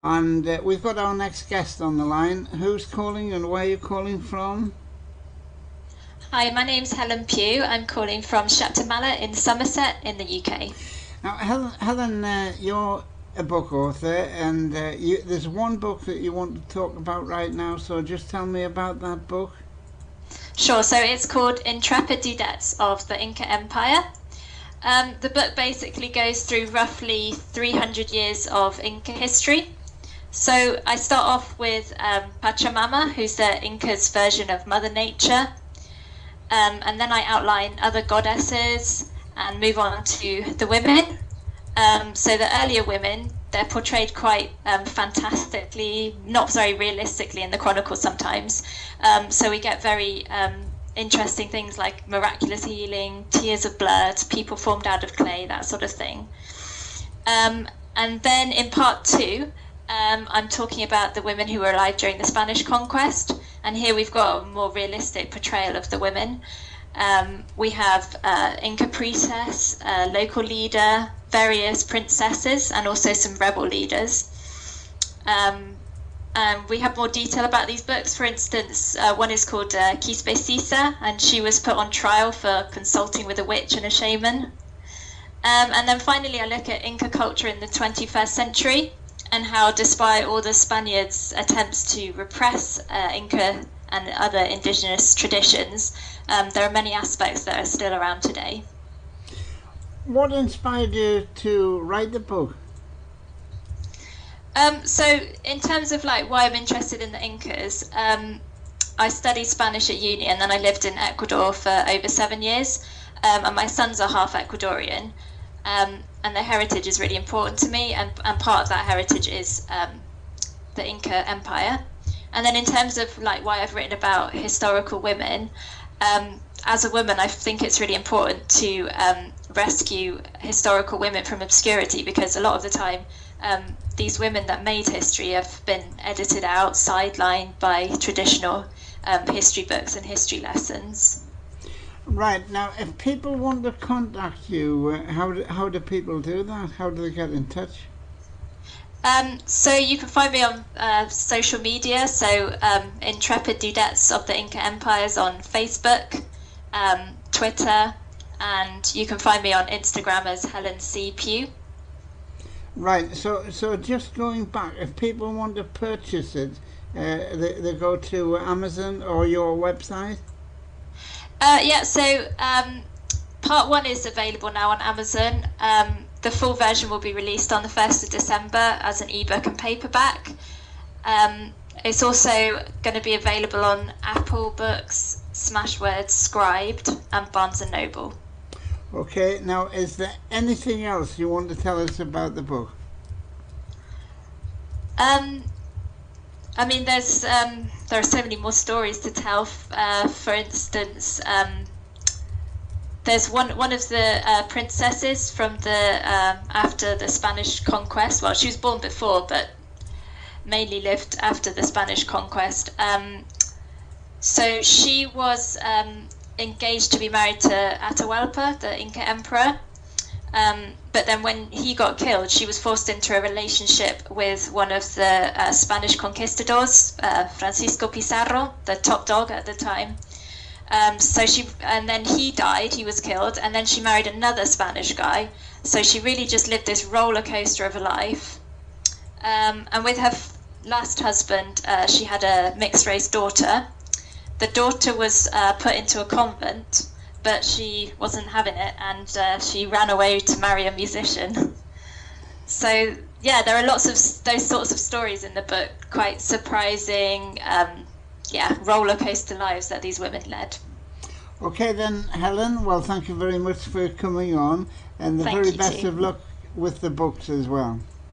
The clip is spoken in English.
And we've got our next guest on the line. Who's calling and where are you calling from? Hi, my name's Helen Pugh. I'm calling from Shaptamala in Somerset in the UK. Now, Helen, you're a book author, and there's one book that you want to talk about right now, so just tell me about that book. Sure, so it's called Intrepid Dudettes of the Inca Empire. The book basically goes through roughly 300 years of Inca history. So I start off with Pachamama, who's the Inca's version of Mother Nature. And then I outline other goddesses and move on to the women. So the earlier women, they're portrayed quite fantastically, not very realistically in the chronicles sometimes. So we get very interesting things like miraculous healing, tears of blood, people formed out of clay, that sort of thing. And then in part two, I'm talking about the women who were alive during the Spanish conquest. And here we've got a more realistic portrayal of the women. We have Inca priestess, local leader, various princesses, and also some rebel leaders. We have more detail about these books. For instance, one is called Quispe Sisa, and she was put on trial for consulting with a witch and a shaman. And then finally, I look at Inca culture in the 21st century and how, despite all the Spaniards' attempts to repress Inca and other indigenous traditions, there are many aspects that are still around today. What inspired you to write the book? So in terms of like why I'm interested in the Incas, I studied Spanish at uni and then I lived in Ecuador for over 7 years, and my sons are half Ecuadorian. And their heritage is really important to me, and part of that heritage is the Inca Empire. And then in terms of like why I've written about historical women, as a woman, I think it's really important to rescue historical women from obscurity, because a lot of the time these women that made history have been edited out, sidelined by traditional history books and history lessons. Right, now if people want to contact you, how do people do that? How do they get in touch? So you can find me on social media, so Intrepid Dudettes of the Inca Empires on Facebook, Twitter, and you can find me on Instagram as Helen C. Pugh. Right, so just going back, if people want to purchase it, they go to Amazon or your website? Yeah, so part one is available now on Amazon. The full version will be released on the 1st of December as an ebook and paperback. It's also going to be available on Apple Books, Smashwords, Scribed, and Barnes & Noble. Okay, now is there anything else you want to tell us about the book? I mean, there are so many more stories to tell. For instance, there's one of the princesses from the after the Spanish conquest. Well, she was born before, but mainly lived after the Spanish conquest. So she was engaged to be married to Atahualpa, the Inca emperor. But then when he got killed, she was forced into a relationship with one of the Spanish conquistadors, Francisco Pizarro, the top dog at the time. And then he died, he was killed, and then she married another Spanish guy. So she really just lived this roller coaster of a life. And with her last husband, she had a mixed race daughter. The daughter was put into a convent, but she wasn't having it, and she ran away to marry a musician. So yeah, there are lots of those sorts of stories in the book, quite surprising, roller coaster lives that these women led. Okay then, Helen, well thank you very much for coming on, and the very best of luck with the books as well.